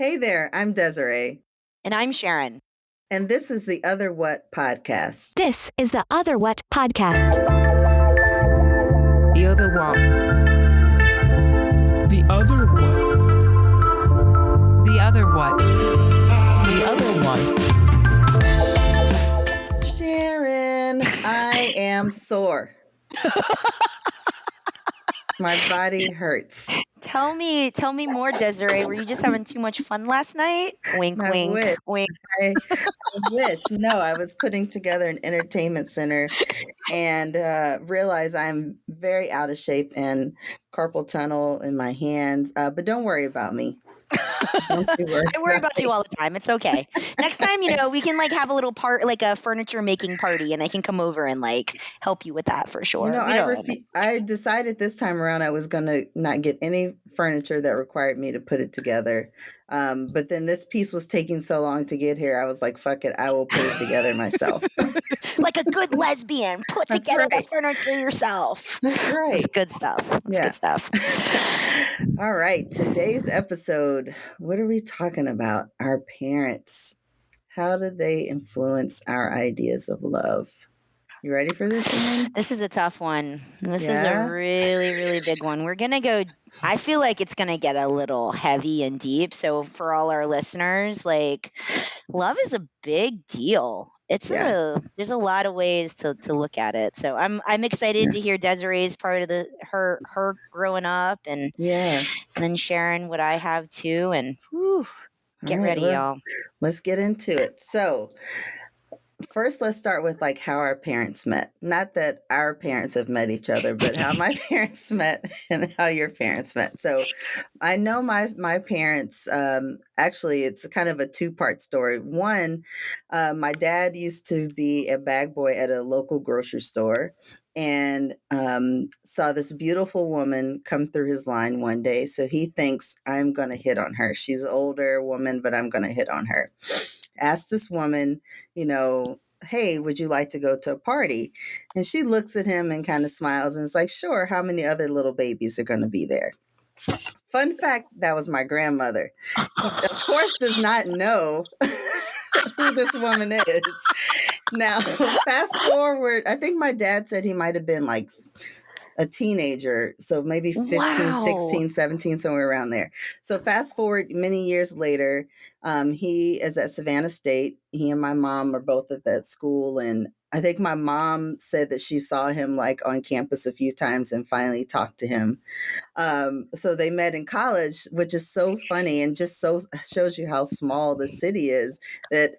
Hey there, I'm Desiree. And I'm Sharon. And this is the Other What podcast. This is the Other What podcast. The Other What. The Other What. The Other What. The Other What. Sharon, I am sore. My body hurts. Tell me more, Desiree. Were you just having too much fun last night? Wink, I wink, wish. wink. I wish. No, I was putting together an entertainment center and realized I'm very out of shape and carpal tunnel in my hands. But don't worry about me. Don't you worry I worry about about you all the time. It's okay. Next time, we can have a little part, like a furniture making party, and I can come over and help you with that for sure. I decided this time around I was going to not get any furniture that required me to put it together. But then this piece was taking so long to get here. I was like, fuck it. I will put it together myself. Like a good lesbian, put That's together right. the furniture yourself. That's right. It's good stuff. Good stuff. All right. Today's episode, what are we talking about? Our parents. How did they influence our ideas of love? You ready for this, Sharon? This is a tough one. This is a really, really big one. We're going to go, I feel like it's going to get a little heavy and deep. So for all our listeners, love is a big deal. There's a lot of ways to look at it. So I'm excited to hear Desiree's part of her growing up and then Sharon what I have too. And get ready, y'all. Let's get into it. So first, let's start with how our parents met. Not that our parents have met each other, but how my parents met and how your parents met. So I know my parents, actually, it's kind of a two-part story. One, my dad used to be a bag boy at a local grocery store and saw this beautiful woman come through his line one day. So he thinks, I'm going to hit on her. She's an older woman, but I'm going to hit on her. Asked this woman, hey, would you like to go to a party? And she looks at him and kind of smiles and is like, sure, how many other little babies are going to be there? Fun fact, that was my grandmother. Of course, does not know who this woman is. Now, fast forward, I think my dad said he might have been a teenager, so maybe 15, 16, 17, somewhere around there. So fast forward many years later, he is at Savannah State. He and my mom are both at that school, and I think my mom said that she saw him on campus a few times and finally talked to him. So they met in college, which is so funny and just so shows you how small the city is that,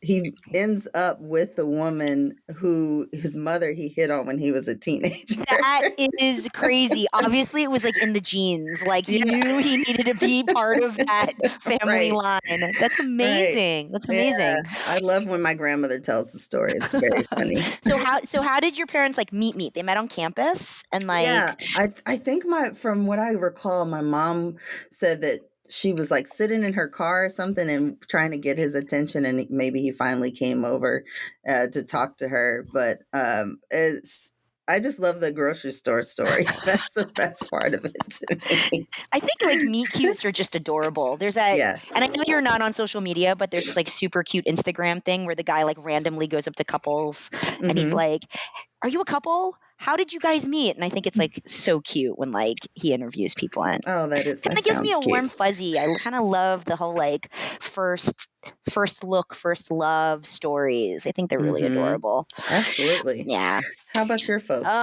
he ends up with the woman who his mother he hit on when he was a teenager. That is crazy. Obviously, it was in the genes. He knew he needed to be part of that family line. That's amazing. Right. That's amazing. Yeah. I love when my grandmother tells the story. It's very funny. So how did your parents meet? They met on campus and Yeah, I think from what I recall, my mom said that she was sitting in her car or something and trying to get his attention, and maybe he finally came over to talk to her. But I just love the grocery store story. That's the best part of it to me. I think meet cutes are just adorable. There's that, and I know you're not on social media, but there's this super cute Instagram thing where the guy randomly goes up to couples and he's like, "Are you a couple? How did you guys meet?" And I think it's so cute when he interviews people. And that gives me a warm fuzzy. I kind of love the whole first look, first love stories. I think they're really adorable. Absolutely. Yeah. How about your folks?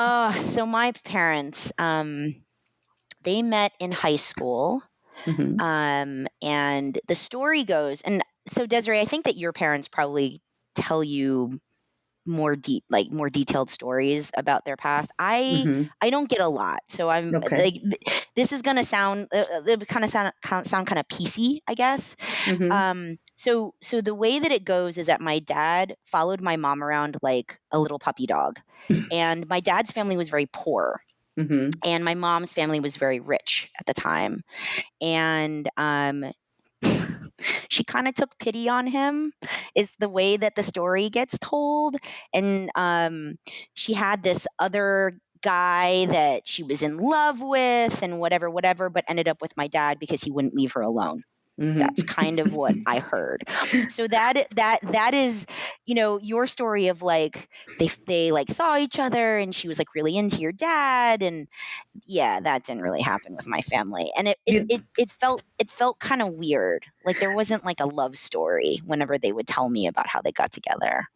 So my parents, they met in high school. Mm-hmm. And the story goes, and so Desiree, I think that your parents probably tell you more detailed stories about their past. I don't get a lot, so I'm this is gonna sound kind of sound kind of PC, I guess. Mm-hmm. So the way that it goes is that my dad followed my mom around like a little puppy dog, and my dad's family was very poor. Mm-hmm. And my mom's family was very rich at the time, and she kind of took pity on him, is the way that the story gets told. And she had this other guy that she was in love with and whatever, but ended up with my dad because he wouldn't leave her alone. That's kind of what I heard. So that is, your story of like they like saw each other and she was like really into your dad, and yeah, that didn't really happen with my family. And You, it felt kind of weird. Like there wasn't like a love story whenever they would tell me about how they got together.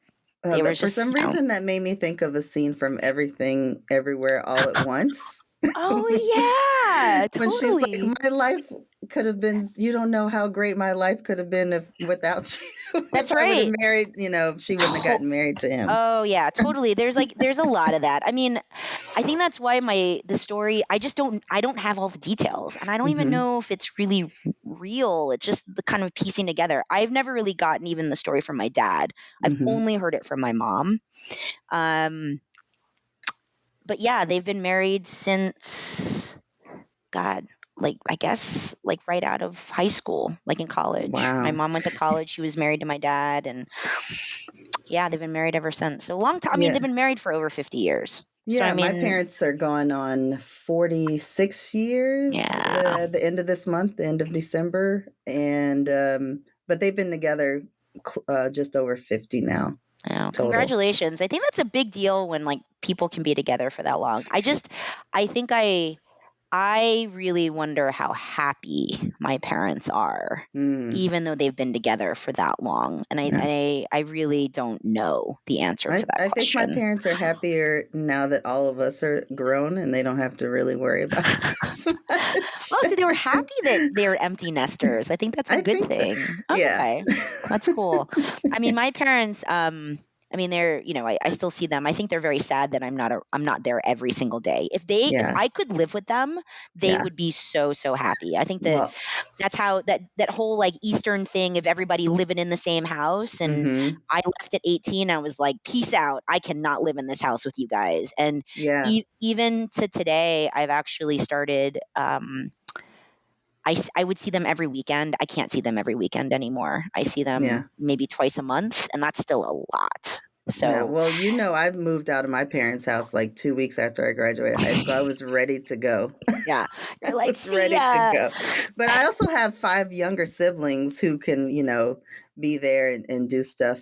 They were for just, some reason, that made me think of a scene from Everything Everywhere All at Once. oh yeah, When she's like, totally. my life could have been, you don't know how great my life could have been if without you. If That's I would have right. married, if she wouldn't have gotten married to him. Oh yeah, totally. There's a lot of that. I mean, I think that's why the story, I don't have all the details, and I don't even Hmm. know if it's really real. It's just the kind of piecing together. I've never really gotten even the story from my dad. I've Hmm. only heard it from my mom. Um but yeah, they've been married since, God, like I guess like right out of high school, like in college. My Wow. mom went to college, she was married to my dad, and yeah, they've been married ever since. So a long time. I mean, Yeah. they've been married for over 50 years. So I Yeah, my mean, parents are going on 46 years yeah. at the end of this month, the end of December, and but they've been together just over 50 now Oh, total. congratulations. I think that's a big deal when like people can be together for that long. I think I really wonder how happy my parents are, Mm, even though they've been together for that long. And yeah. I really don't know the answer to that I think my question. parents are happier now that all of us are grown and they don't have to really worry about us as much. Oh, so they were happy that they're empty nesters. I think that's a I good think so. thing. Yeah. Okay. That's cool. I mean, my parents, I mean, they're, I still see them. I think they're very sad that I'm not there every single day. If Yeah. I could live with them, they Yeah. would be so, so happy. I think that Well, that's how that whole like Eastern thing of everybody living in the same house. And mhm. I left at 18. I was like, peace out. I cannot live in this house with you guys. And Yeah. even to today, I've actually started, I would see them every weekend. I can't see them every weekend anymore. I see them Yeah. maybe twice a month, and that's still a lot. Yeah, So, well, I moved out of my parents' house like 2 weeks after I graduated high school. I was ready to go. yeah, I you're like, was see ready to ya. go. But I also have 5 younger siblings who can, be there and do stuff,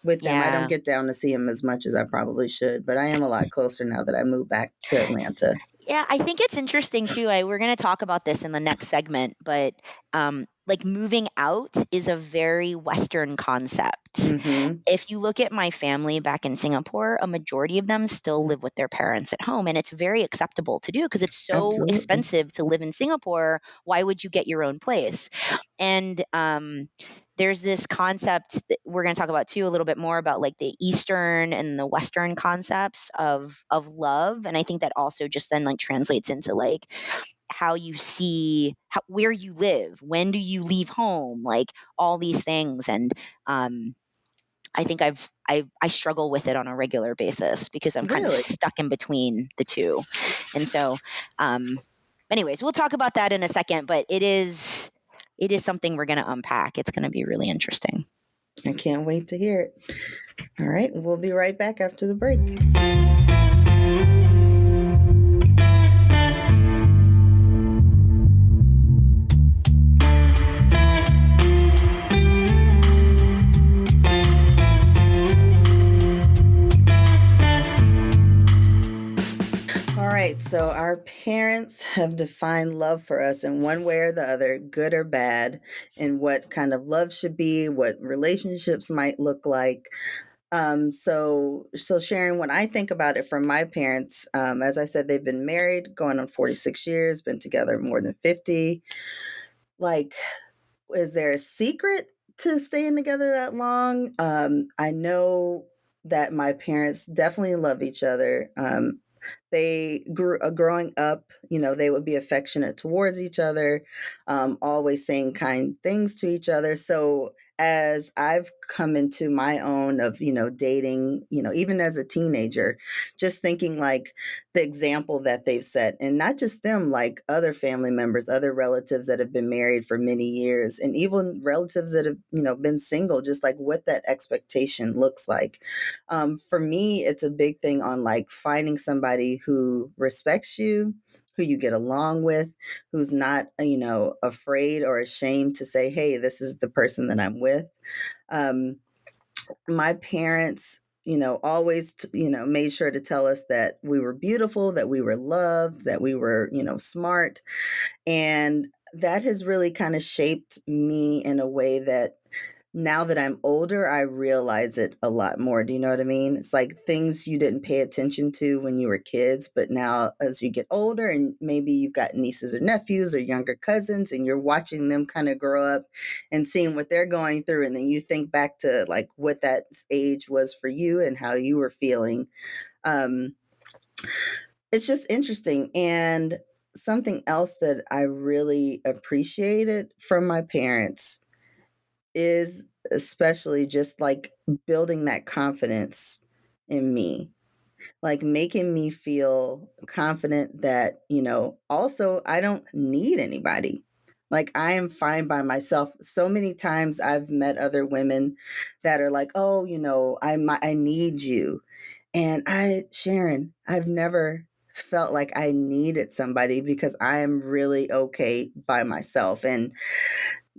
with them. I don't Yeah. get down to see them as much as I probably should, but I am a lot closer now that I moved back to Atlanta. Yeah, I think it's interesting too. We're going to talk about this in the next segment, but like moving out is a very Western concept. Mhm. If you look at my family back in Singapore, a majority of them still live with their parents at home, and it's very acceptable to do because it's so Absolutely. expensive to live in Singapore. Why would you get your own place? And there's this concept that we're going to talk about too a little bit more about like the Eastern and the Western concepts of love, and I think that also just then like translates into like how you see where you live, when do you leave home, like all these things. And I think I struggle with it on a regular basis because I'm kind of Really? stuck in between the two. And so, um, anyways, we'll talk about that in a second, but it is something we're going to unpack. It's going to be really interesting. I can't wait to hear it. All right, we'll be right back after the break. All right, so our parents have defined love for us in one way or the other, good or bad, and what kind of love should be, what relationships might look like. So Sharon, when I think about it from my parents, as I said, they've been married going on 46 years, been together more than 50. Like, is there a secret to staying together that long? I know that my parents definitely love each other. They grew growing up, they would be affectionate towards each other, always saying kind things to each other. So as I've come into my own of, dating, even as a teenager, just thinking like the example that they've set, and not just them, like other family members, other relatives that have been married for many years, and even relatives that have, been single, just like what that expectation looks like. For me, it's a big thing on like finding somebody who respects you, who you get along with, who's not, afraid or ashamed to say, hey, this is the person that I'm with. My parents, always, made sure to tell us that we were beautiful, that we were loved, that we were, smart. And that has really kind of shaped me in a way that now that I'm older, I realize it a lot more. Do you know what I mean? It's like things you didn't pay attention to when you were kids, but now as you get older and maybe you've got nieces or nephews or younger cousins and you're watching them kind of grow up and seeing what they're going through. And then you think back to like what that age was for you and how you were feeling. It's just interesting. And something else that I really appreciated from my parents is especially just like building that confidence in me, like making me feel confident that, also I don't need anybody. Like I am fine by myself. So many times I've met other women that are like, oh, I need you. And Sharon, I've never felt like I needed somebody because I am really okay by myself. And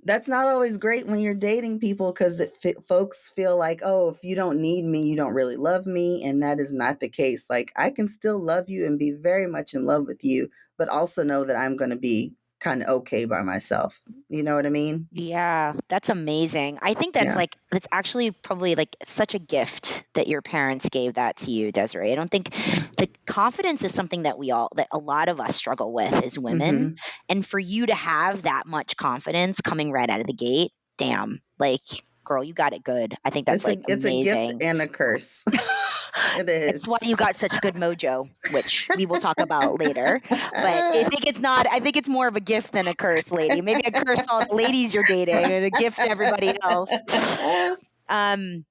that's not always great when you're dating people because folks feel like, oh, if you don't need me, you don't really love me. And that is not the case. Like, I can still love you and be very much in love with you, but also know that I'm going to be kind of okay by myself. You know what I mean? Yeah, that's amazing. I think Yeah. that's actually probably like such a gift that your parents gave that to you, Desiree. I don't think Yeah. the confidence is something that that a lot of us struggle with as women. Mm-hmm. And for you to have that much confidence coming right out of the gate, damn, like, girl, you got it good. I think that's like It's a gift amazing. and a curse. It It's why is. you got such good mojo, which we will talk about later. But I think it's not. I think it's more of a gift than a curse, lady. Maybe a curse to all the ladies you're dating, and a gift to everybody else. Um.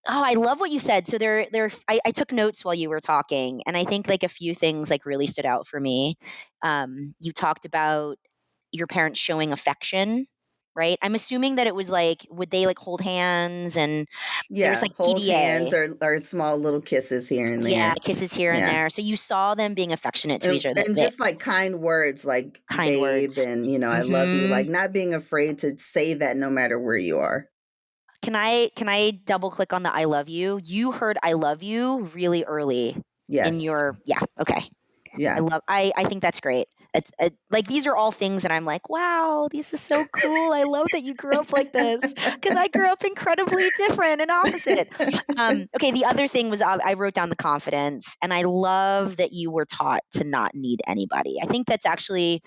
Oh, I love what you said. So I took notes while you were talking, and I think like a few things like really stood out for me. You talked about your parents showing affection, right? I'm assuming that it was like, would they like hold hands and there was Yeah, like hold hands PDA? or small little kisses here and Yeah, there. kisses here and Yeah. there. So you saw them being affectionate to each other, And that just like kind words like kind babe words. and I love you, Hmm. like not being afraid to say that no matter where you are. Can I double click on the I love you? You heard I love you really early in Yes. your, yeah, okay. Yeah. I think that's great. It's like these are all things that I'm like, wow, this is so cool. I love that you grew up like this because I grew up incredibly different and opposite. Okay, the other thing was I wrote down the confidence, and I love that you were taught to not need anybody. I think that's actually,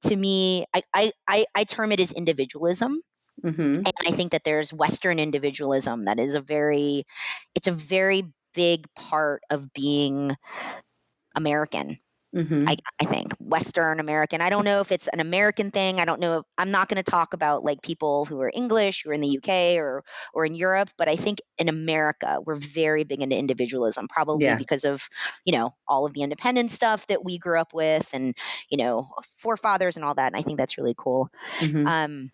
to me, I term it as individualism. Mhm. And I think that there's Western individualism that is it's a very big part of being American. I, Mhm. I think Western American. I don't know if it's an American thing. I don't know. I'm not going to talk about like people who are English, who are in the UK or in Europe, but I think in America we're very big into individualism, probably Yeah. because of all of the independent stuff that we grew up with, and forefathers and all that. And I think that's really cool. Mhm. Um,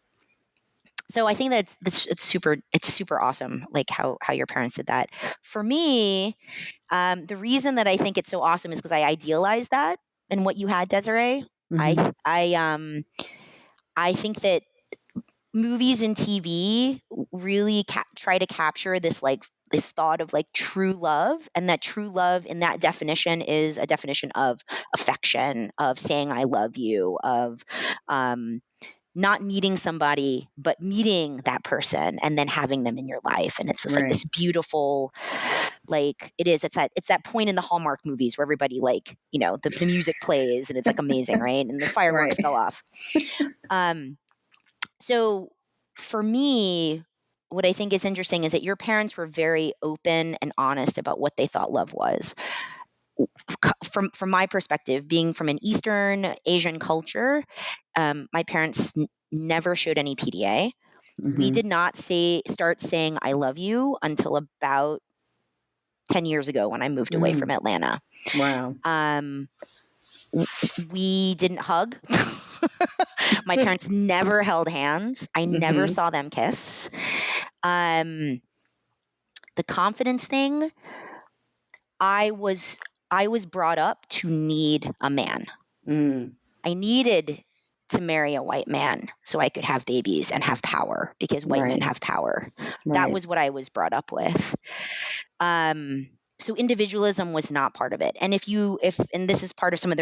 so I think it's super awesome, like how your parents did that. For me, the reason that I think it's so awesome is because I idealize that and what you had, Desiree. Mhm. I think that movies and TV really try to capture this thought of like true love, and that true love in that definition is a definition of affection, of saying I love you, of um, not needing somebody, but meeting that person and then having them in your life. And it's just like Right. this beautiful, like it's that point in the Hallmark movies where everybody like, the music plays and it's like amazing, right? And the fireworks Right. go off. Um, so for me, what I think is interesting is that your parents were very open and honest about what they thought love was. From my perspective, being from an Eastern Asian culture, my parents never showed any PDA. We Mhm. did not start saying "I love you" until about 10 years ago when I moved away from Mm. Atlanta. Wow. Um, we didn't hug. My parents never held hands. I never Mhm. saw them kiss. Um, the confidence thing, I was I was brought up to need a man. Mm. I needed to marry a white man so I could have babies and have power because white men Right. have power. That Right. was what I was brought up with. So individualism was not part of it. And and this is part of some of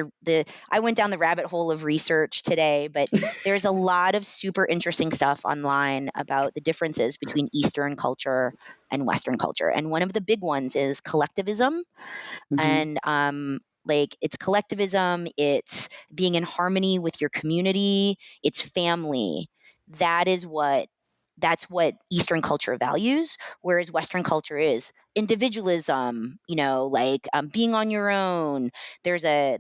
I went down the rabbit hole of research today, but there's a lot of super interesting stuff online about the differences between Eastern culture and Western culture. And one of the big ones is collectivism. Mm-hmm. And like it's collectivism, it's being in harmony with your community, it's family. That's what Eastern culture values, whereas Western culture is individualism. Like being on your own. There's a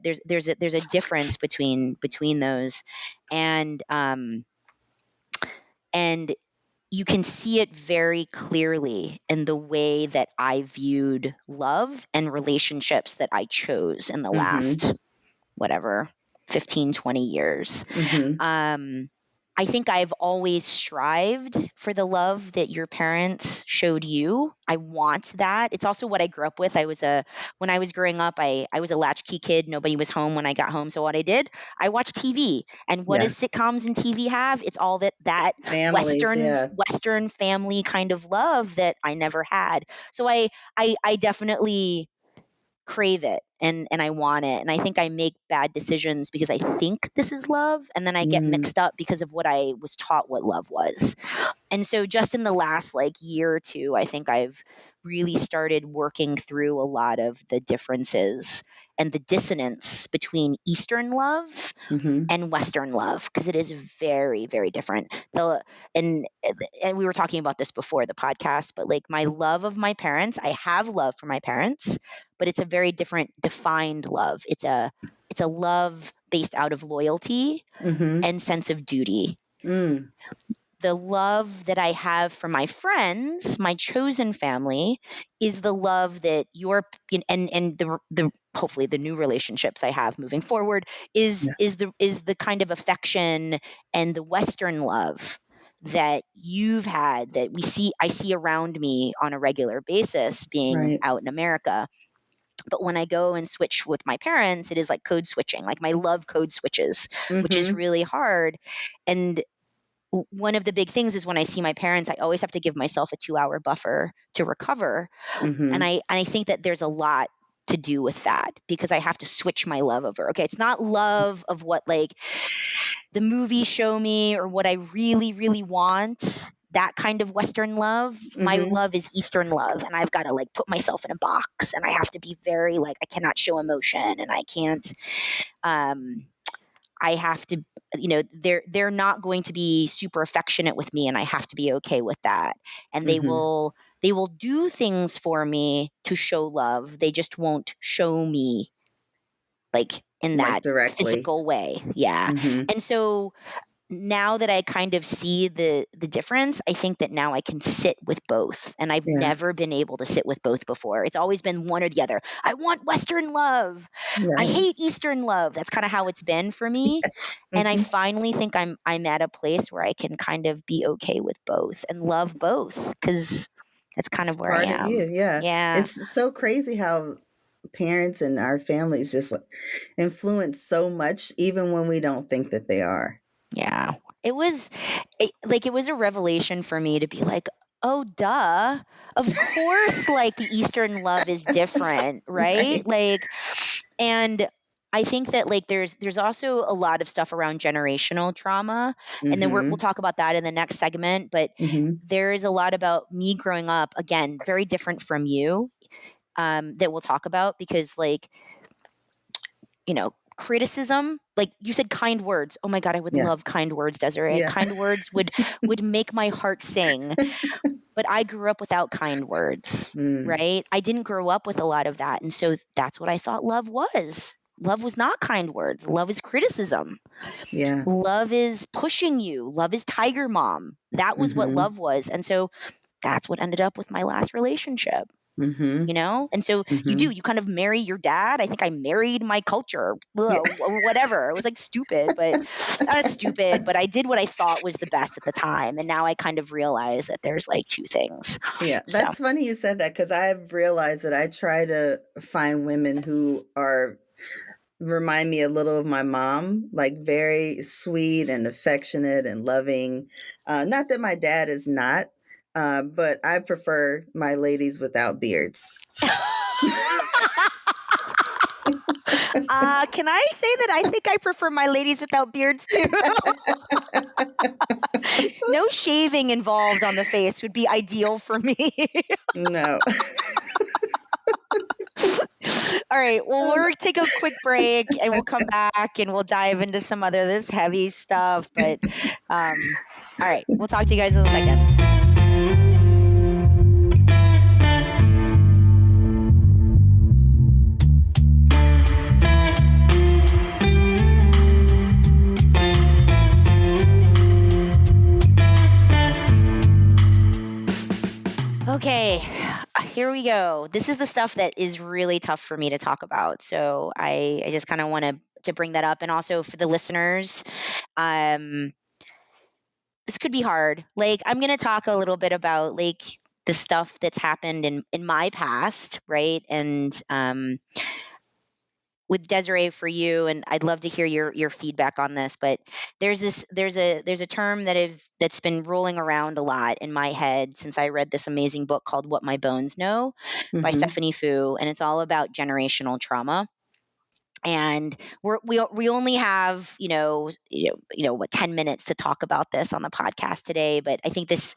difference between those, and and you can see it very clearly in the way that I viewed love and relationships that I chose in the Mm-hmm. last, whatever, 15, 20 years. Mm-hmm. I think I've always strived for the love that your parents showed you. I want that. It's also what I grew up with. When I was growing up, I was a latchkey kid. Nobody was home when I got home. So what I did, I watched TV. And what Yeah. does sitcoms and TV have? It's all that Families. Western Yeah. Western family kind of love that I never had. So I definitely crave it and I want it. And I think I make bad decisions because I think this is love. And then I get Mm. mixed up because of what I was taught what love was. And so just in the last year or two, I think I've really started working through a lot of the differences and the dissonance between Eastern love Mm-hmm. and Western love, because it is very, very different. And we were talking about this before the podcast, but my love of my parents, I have love for my parents, but it's a very different defined love. It's a love based out of loyalty Mm-hmm. and sense of duty. Mm. The love that I have for my friends, my chosen family, is the love that and the hopefully the new relationships I have moving forward Yeah. is the kind of affection and the Western love that you've had, that I see around me on a regular basis being Right. out in America. But when I go and switch with my parents, it is like code switching. Like my love code switches, which is Mm-hmm. really hard. And one of the big things is when I see my parents, I always have to give myself a 2-hour buffer to recover. And Mm-hmm. I think that there's a lot to do with that, because I have to switch my love over. Okay, it's not love of what the movies show me or what I really, really want. That kind of Western love. My Mm-hmm. love is Eastern love, and I've got to put myself in a box, and I have to be very I cannot show emotion, and I can't. I have to, they're not going to be super affectionate with me, and I have to be okay with that. And Mm-hmm. they will do things for me to show love. They just won't show me in Like that directly. physical way. Yeah. Mm-hmm. And so now that I kind of see the difference, I think that now I can sit with both. And I've Yeah. never been able to sit with both before. It's always been one or the other. I want Western love. I Right. hate Eastern love. That's kind of how it's been for me. And I Mm-hmm. finally think I'm at a place where I can kind of be okay with both and love both, because that's kind It's of where I part of you. am. Yeah. Yeah. It's so crazy how parents and our families just influence so much, even when we don't think that they are. Yeah. It was a revelation for me to be like, oh, duh. Of course, the Eastern love is different, right? Right. And I think that there's also a lot of stuff around generational trauma, and then we'll Mm-hmm. talk about that in the next segment. But Mm-hmm. there is a lot about me growing up, again, very different from you, that we'll talk about, because criticism, you said kind words. Oh my God, I would Yeah. love kind words, Desiree. Yeah. Kind words would make my heart sing. But I grew up without kind words, Mm. right? I didn't grow up with a lot of that. And so that's what I thought love was. Love was not kind words. Love is criticism. Yeah. Love is pushing you. Love is tiger mom. That was what Mm-hmm. love was. And so that's what ended up with my last relationship. Mm-hmm. And so Mm-hmm. you kind of marry your dad. I think I married my culture, Yeah. or whatever. It was stupid, but not stupid, but I did what I thought was the best at the time. And now I kind of realize that there's two things. Yeah. So That's funny you said that, because I've realized that I try to find women who are remind me a little of my mom, like very sweet and affectionate and loving. Not that my dad is not, but I prefer my ladies without beards. Can I say that I think I prefer my ladies without beards too? No shaving involved on the face would be ideal for me. No. All right. Well, we'll take a quick break and we'll come back and we'll dive into some other this heavy stuff. But all right, we'll talk to you guys in a second. Okay, here we go. This is the stuff that is really tough for me to talk about. So I just kind of want to bring that up. And also for the listeners, this could be hard. Like, I'm going to talk a little bit about like the stuff that's happened in my past, right? And with Desiree for you, and I'd love to hear your feedback on this. But there's a term that's been rolling around a lot in my head since I read this amazing book called What My Bones Know by Mm-hmm. Stephanie Fu, and it's all about generational trauma. And we only have what 10 minutes to talk about this on the podcast today, but I think it's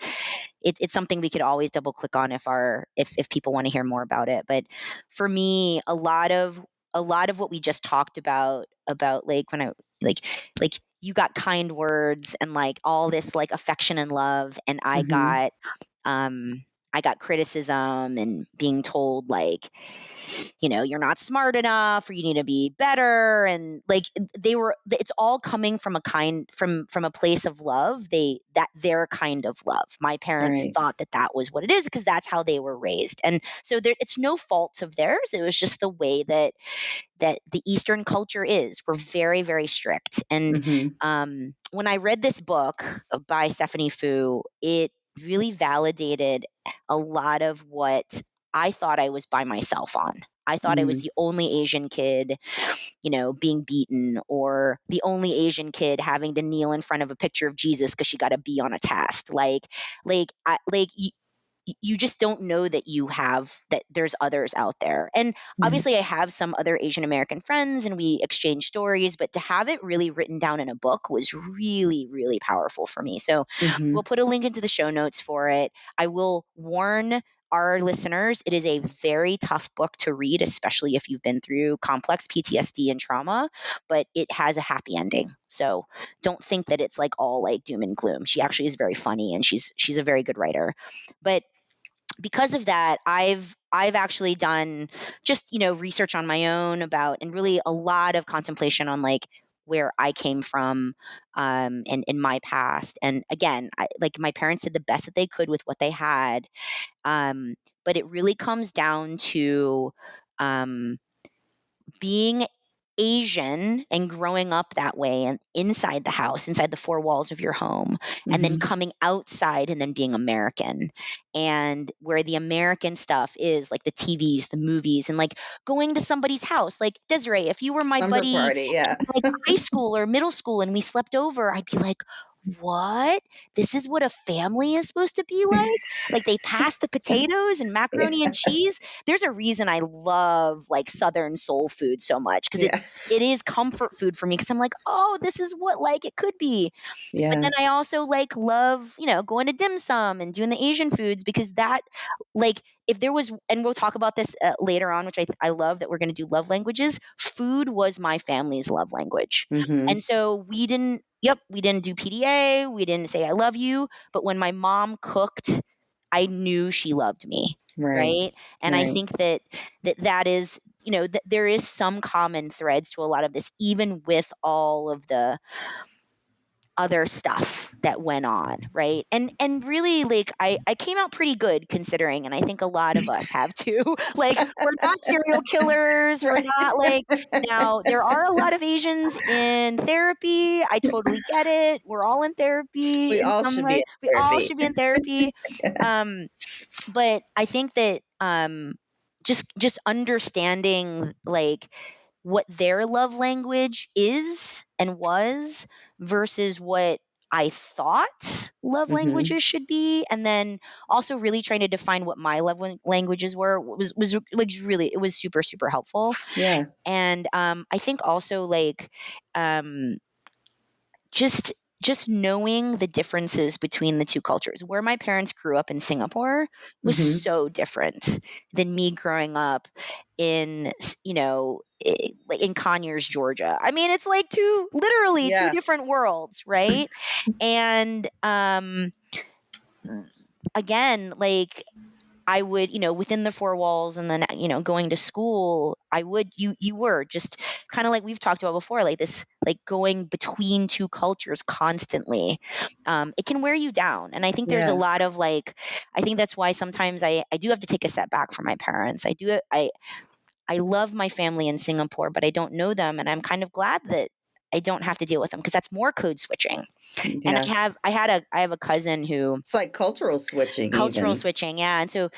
something we could always double click on if people want to hear more about it. But for me, a lot of what we just talked about like when I like you got kind words and like all this like affection and love, and Mm-hmm. I got criticism and being told like, you're not smart enough or you need to be better. And like it's all coming from from a place of love. Their kind of love. My parents Right. thought that was what it is because that's how they were raised. And so it's no fault of theirs. It was just the way that the Eastern culture is. We're very, very strict. And Mm-hmm. when I read this book by Stephanie Fu, it really validated a lot of what I thought I was by myself on. I thought I was Mm-hmm. the only Asian kid, being beaten, or the only Asian kid having to kneel in front of a picture of Jesus because she got a B on a test. You just don't know that there's others out there. And obviously I have some other Asian American friends and we exchange stories, but to have it really written down in a book was really, really powerful for me. So Mm-hmm. we'll put a link into the show notes for it. I will warn our listeners, it is a very tough book to read, especially if you've been through complex PTSD and trauma, but it has a happy ending. So don't think that it's like all like doom and gloom. She actually is very funny and she's a very good writer. But because of that, I've actually done just research on my own about, and really a lot of contemplation on like where I came from, and in my past. And again, like my parents did the best that they could with what they had, but it really comes down to being Asian and growing up that way and inside the house, inside the four walls of your home, and then Mm-hmm. coming outside and then being American. And where the American stuff is like the TVs, the movies, and like going to somebody's house. Like Desiree, if you were my Slumber buddy party. Yeah. in like high school or middle school and we slept over, I'd be like, what? This is what a family is supposed to be like? Like they pass the potatoes and macaroni and cheese. There's a reason I love like Southern soul food so much because Yeah. it is comfort food for me because I'm like, oh, this is what like it could be. But Yeah. then I also like love, going to dim sum and doing the Asian foods because that like if there was, and we'll talk about this later on, which I love that we're going to do love languages. Food was my family's love language. Mm-hmm. And so we didn't do PDA. We didn't say I love you. But when my mom cooked, I knew she loved me. Right. Right. And I Right. think that is, there is some common threads to a lot of this, even with all of the other stuff that went on, right? And really like I came out pretty good considering, and I think a lot of us have too. Like we're not serial killers, we're Right. not like, now there are a lot of Asians in therapy. I totally get it. We're all in therapy We in all some should be way. in We all therapy. should be in therapy. Um but I think that just understanding like what their love language is and was versus what I thought love Mhm. languages should be, and then also really trying to define what my languages were was really, it was super super helpful. Yeah. And I think also like um, just just knowing the differences between the two cultures. Where my parents grew up in Singapore was Mhm. so different than me growing up in like in Conyers, Georgia. I mean, it's like literally two Yeah. different worlds, right? And again, like I would, within the four walls and then, going to school, I would, you were just kind of like we've talked about before, like this, like going between two cultures constantly. It can wear you down. And I think there's a Yeah. lot of like, I think that's why sometimes I do have to take a step back from my parents. I love my family in Singapore, but I don't know them. And I'm kind of glad that I don't have to deal with them because that's more code switching. And Yeah. I have a cousin who, It's like cultural switching cultural even. switching, yeah. And so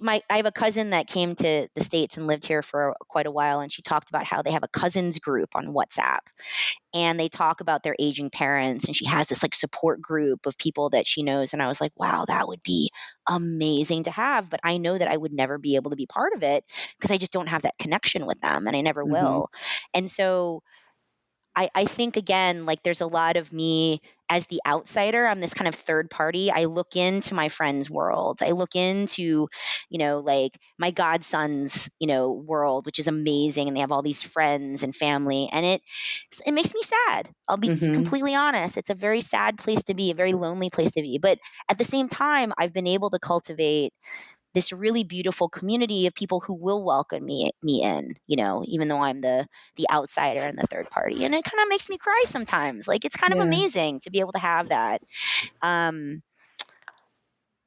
I have a cousin that came to the States and lived here for quite a while, and she talked about how they have a cousins group on WhatsApp, and they talk about their aging parents, and she has this like support group of people that she knows. And I was like, wow, that would be amazing to have, but I know that I would never be able to be part of it because I just don't have that connection with them, and I never Mhm. will. And so I think again, like there's a lot of me as the outsider. I'm this kind of third party. I look into my friend's world. I look into, like my godson's, world, which is amazing. And they have all these friends and family. And it makes me sad. I'll be Mhm. completely honest. It's a very sad place to be, a very lonely place to be. But at the same time, I've been able to cultivate this really beautiful community of people who will welcome me in, even though I'm the outsider and the third party. And it kind of makes me cry sometimes. Like it's kind of Yeah. amazing to be able to have that. Um,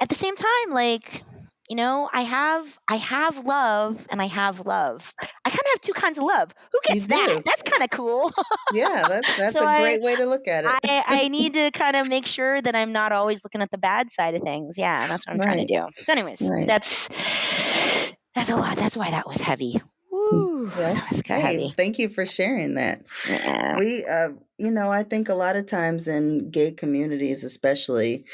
at the same time, like, I have love and I have love. I kind of have two kinds of love. Who You gets that? do. That's kind of cool. Yeah, that's So a great way to look at it. I need to kind of make sure that I'm not always looking at the bad side of things. Yeah, and that's what I'm trying to Right. do. So, anyways, Right. that's a lot. That's why that was heavy. Woo, that That's was kind of hey, heavy. thank you for sharing that. Yeah. We I think a lot of times in gay communities especially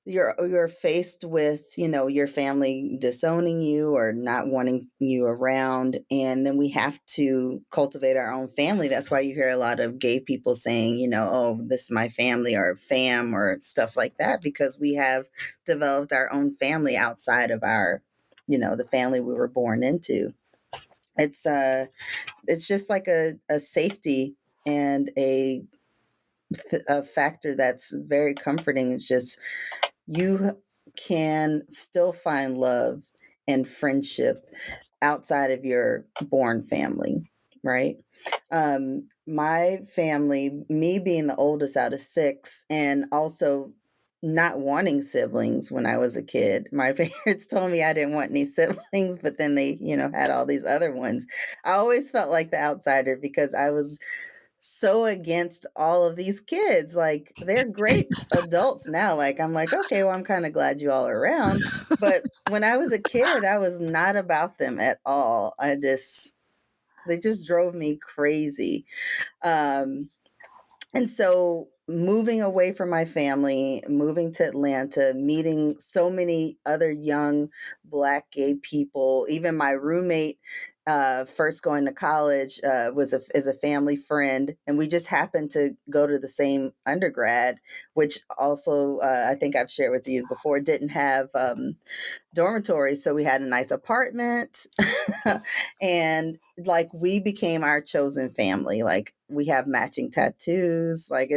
you're faced with, your family disowning you or not wanting you around, and then we have to cultivate our own family. That's why you hear a lot of gay people saying, oh, this is my family or fam or stuff like that, because we have developed our own family outside of our, the family we were born into. It's just like a safety and a factor that's very comforting. It's just you can still find love and friendship outside of your born family, right? My family, me being the oldest out of six, and also not wanting siblings when I was a kid. My parents told me I didn't want any siblings, but then they, had all these other ones. I always felt like the outsider because I was so against all of these kids. Like they're great adults now. Like I'm like, okay, well, I'm kind of glad you all are around. But when I was a kid, I was not about them at all. They just drove me crazy. Um, and so moving away from my family, moving to Atlanta, meeting so many other young Black gay people, even my roommate, first going to college, is a family friend, and we just happened to go to the same undergrad, which also I think I've shared with you before, didn't have dormitory, so we had a nice apartment. And like we became our chosen family. Like we have matching tattoos. Like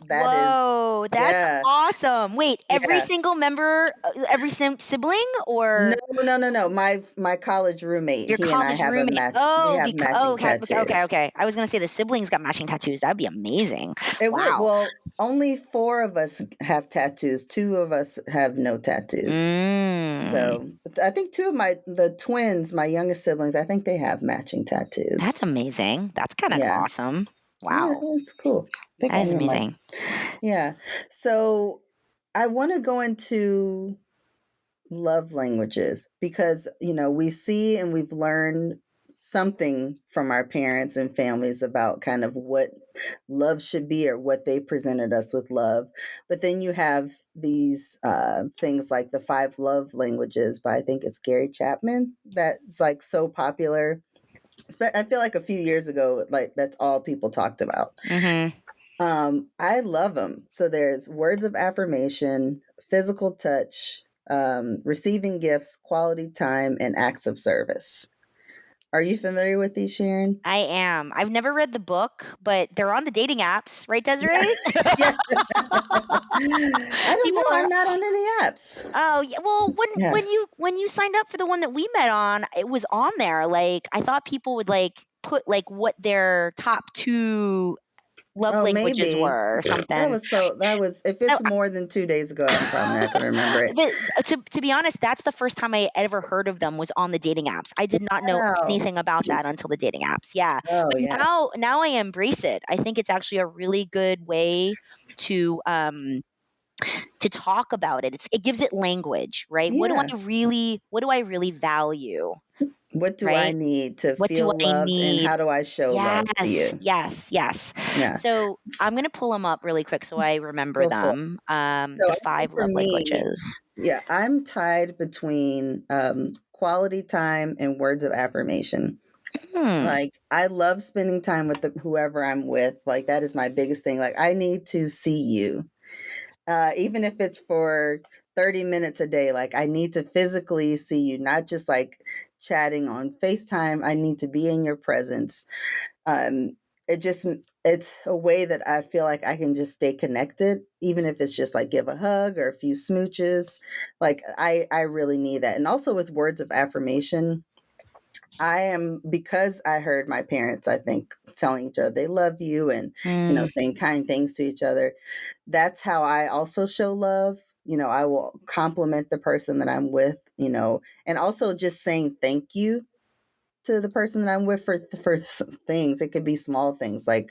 that is Whoa, that's yeah. awesome. Wait, every Yeah. single member, every sibling, No, or no, no, no. My college roommate, your he and I college have a roommate? match. We Oh, have because matching okay, okay, okay, tattoos. okay. I was gonna say the siblings got matching tattoos. That'd be amazing. It would. Wow. Well, only four of us have tattoos. Two of us have no tattoos. Mm, So I think two of the twins, my youngest siblings, I think they have matching tattoos. that's amazing. That's kind of Yeah. awesome. Yeah, Wow, it's cool. I think that I is even like amazing. yeah. So I want to go into love languages because, we see and we've learned something from our parents and families about kind of what love should be or what they presented us with love. But then you have these things like the 5 love languages by, I think it's Gary Chapman, that's like so popular. I feel like a few years ago, like that's all people talked about. Mm-hmm. I love them. So there's words of affirmation, physical touch, receiving gifts, quality time, and acts of service. Are you familiar with these, Sharon? I am. I've never read the book, but they're on the dating apps, right, Desiree? Yeah. I don't People know. are. I'm not on any apps. Oh yeah. Well, when Yeah. when you signed up for the one that we met on, it was on there. Like I thought people would like put like what their top 2 love Oh, languages maybe. were or something. That was, if it's more than 2 days ago, I'm probably not going to remember it. But to be honest, that's the first time I ever heard of them was on the dating apps. I did not know Wow. anything about that until the dating apps. Yeah. Oh, But yeah. now I embrace it. I think it's actually a really good way to talk about it. It gives it language, right? Yeah. What do I really value, What do I right? need to What do feel I loved, and need? how do I show love to Yes, you? yes, yes. Yeah. So I'm going to pull them up really quick so I remember Go for it. them. So The I think 5 for love me, languages. yeah, I'm tied between quality time and words of affirmation. Hmm. Like, I love spending time with whoever I'm with. Like, that is my biggest thing. Like, I need to see you, even if it's for 30 minutes a day. Like, I need to physically see you, not just like chatting on FaceTime. I need to be in your presence. Um, it's a way that I feel like I can just stay connected, even if it's just like give a hug or a few smooches. Like, I really need that. And also with words of affirmation, because I heard my parents, I think, telling each other they love you and, Mm, saying kind things to each other. That's how I also show love. I will compliment the person that I'm with, and also just saying thank you to the person that I'm with for things. It could be small things like,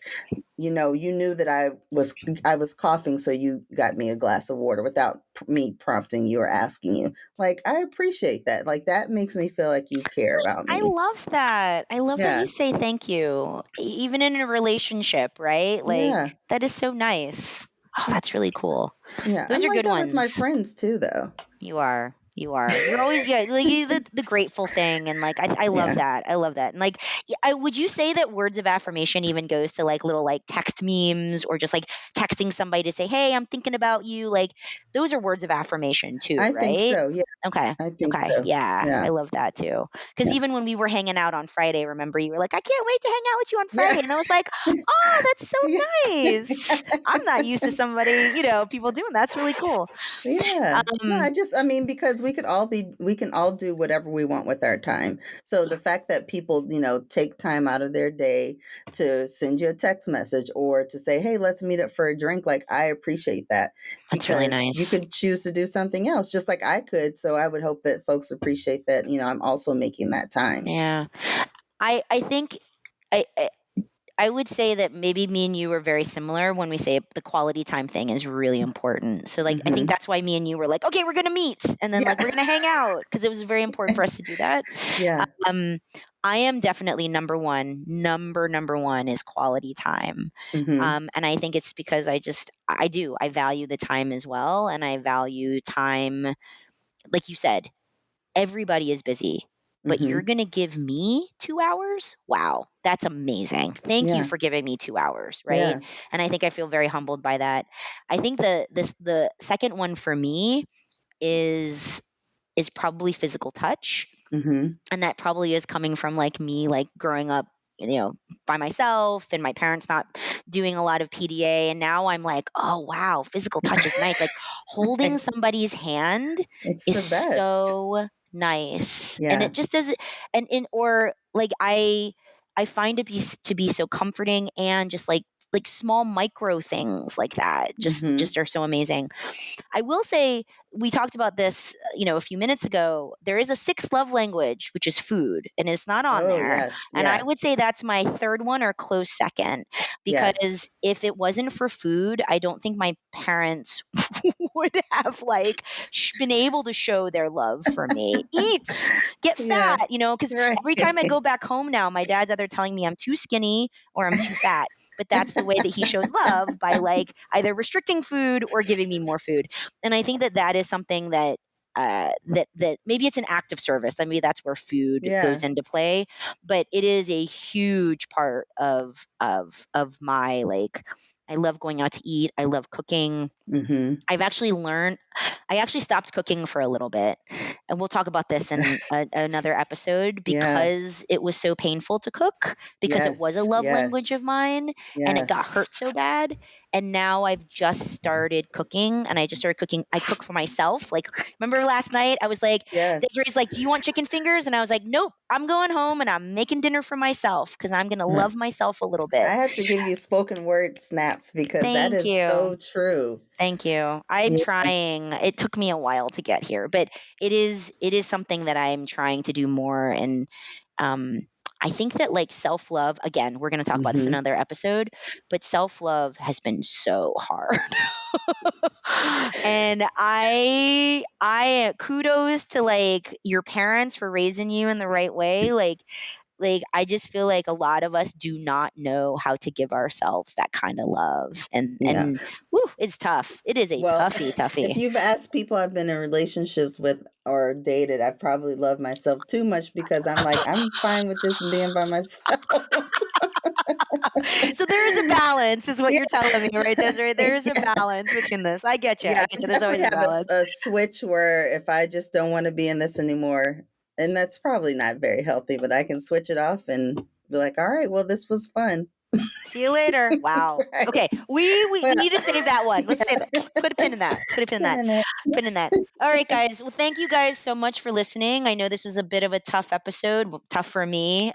you knew that I was coughing, so you got me a glass of water without me prompting you or asking you. Like, I appreciate that. Like, that makes me feel like you care about I me. love that. I love that Yeah. you say thank you, even in a relationship, right? Like Yeah. that is so nice. Oh, that's really cool. Yeah. Those I'm are like good that with my ones. friends too, though. You are. You are. You're always like the grateful thing, and like I love Yeah. that. I love that. And like, would you say that words of affirmation even goes to like little like text memes or just like texting somebody to say, "Hey, I'm thinking about you." Like those are words of affirmation too, I think right? so. Yeah. Okay. I think Okay. so. Yeah, Yeah. I love that too. Because Yeah. even when we were hanging out on Friday, remember you were like, "I can't wait to hang out with you on Yeah. Friday," and I was like, "Oh, that's so Yeah. nice." I'm not used to somebody, people doing that. That's really cool. Yeah. No, Um, because we can all do whatever we want with our time. So the fact that people, take time out of their day to send you a text message or to say, "Hey, let's meet up for a drink." Like, I appreciate that, that's really because you nice. could choose to do something else just like I could. So I would hope that folks appreciate that, I'm also making that time. Yeah. I think I, I I would say that maybe me and you are very similar when we say the quality time thing is really important. So like I think Mhm. that's why me and you were like, okay, we're gonna meet and then Yeah. like we're gonna hang out because it was very important for us to do that. Yeah. Um I am definitely number one. Number one is quality time. Mhm. And I think it's because I value the time as well. And I value time, like you said, everybody is busy, but you're Mhm. going to give me 2 hours? Wow, that's amazing. Thank you Yeah. for giving me 2 hours, right? Yeah. And I think I feel very humbled by that. I think the second one for me is probably physical touch, Mhm. and that probably is coming from like me like growing up by myself and my parents not doing a lot of PDA, and now I'm like, oh wow, physical touch is nice. Like holding somebody's hand It's is the best. so nice, and Yeah. it just does. And in or like I find it to be so comforting, and just like small micro things like that just Mhm. are so amazing. I will say we talked about this, a few minutes ago. There is a sixth love language, which is food, and it's not on Oh, there. yes. And I Yeah. would say that's my third one or close second, Yes. because if it wasn't for food, I don't think my parents would have been able to show their love for me. Eat, get Yeah. fat, because Right. every time I go back home now, my dad's either telling me I'm too skinny or I'm too fat. But that's the way that he shows love, by either restricting food or giving me more food. And I think that that is something that that maybe it's an act of service. I mean, that's where food goes Yeah. into play, but it is a huge part of my I love going out to eat. I love cooking. Mm-hmm. I actually stopped cooking for a little bit, and we'll talk about this in another episode, Yeah. because it was so painful to cook, because it was a Yes. love language Yes. of mine, and it Yeah. got hurt so bad. And now I've just started cooking, and I just started cooking. I cook for myself. Remember last night I was like, Desiree's Yes. like, "Do you want chicken fingers?" And I was like, "Nope, I'm going home and I'm making dinner for myself, because I'm going to Uh, love myself a little bit." I had to give you spoken word snaps because that Thank is you. so true. Thank you. I'm Yeah. trying. It took me a while to get here, but it is something that I'm trying to do more. And um, I think that self-love, again, we're going to talk about this in Mm-hmm. another episode, but self-love has been so hard. And I kudos to your parents for raising you in the right way. I just feel like a lot of us do not know how to give ourselves that kind of love, and Yeah. woo, it's tough. It is a Well, if toughie. you've asked people I've been in relationships with or dated, I probably love myself too much because I'm like, I'm fine with just being by myself. So there is a balance, is what Yeah. you're telling me, right, Desiree? There is a Yeah. balance between this. I get you. Yeah, I I get you. There's definitely always a have balance. a switch where if I just don't want to be in this anymore, and that's probably not very healthy, but I can switch it off and be like, all right, well, this was fun. See you later. Wow. Right. Okay. We Well, need to save that one. Let's say yeah. that. Put a pin in that. Put a pin in that. Internet. Pin in that. All right, guys. Well, thank you guys so much for listening. I know this was a bit of a tough episode, well, tough for me,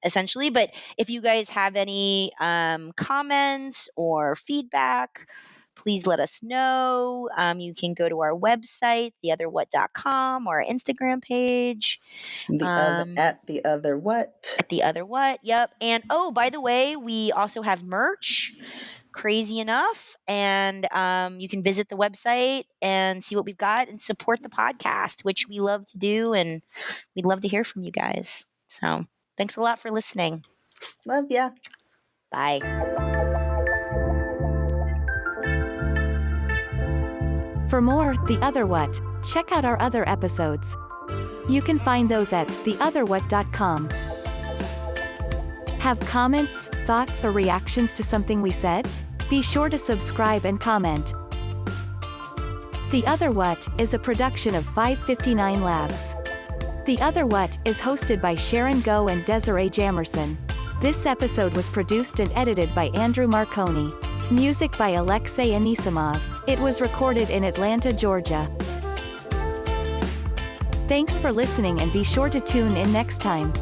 essentially. But if you guys have any comments or feedback, please let us know. You can go to our website, theotherwhat.com, or our Instagram page. The other Um, at the other what? at the other what? Yep. And oh, by the way, we also have merch. Crazy enough, and you can visit the website and see what we've got and support the podcast, which we love to do, and we'd love to hear from you guys. So thanks a lot for listening. Love ya. Bye. For more The Other What, check out our other episodes. You can find those at theotherwhat.com. Have comments, thoughts, or reactions to something we said? Be sure to subscribe and comment. The Other What is a production of 559 Labs. The Other What is hosted by Sharon and Désirée Jamerson. This episode was produced and edited by Andrew Marconi. Music by Alexei Anisimov. It was recorded in Atlanta, Georgia. Thanks for listening, and be sure to tune in next time.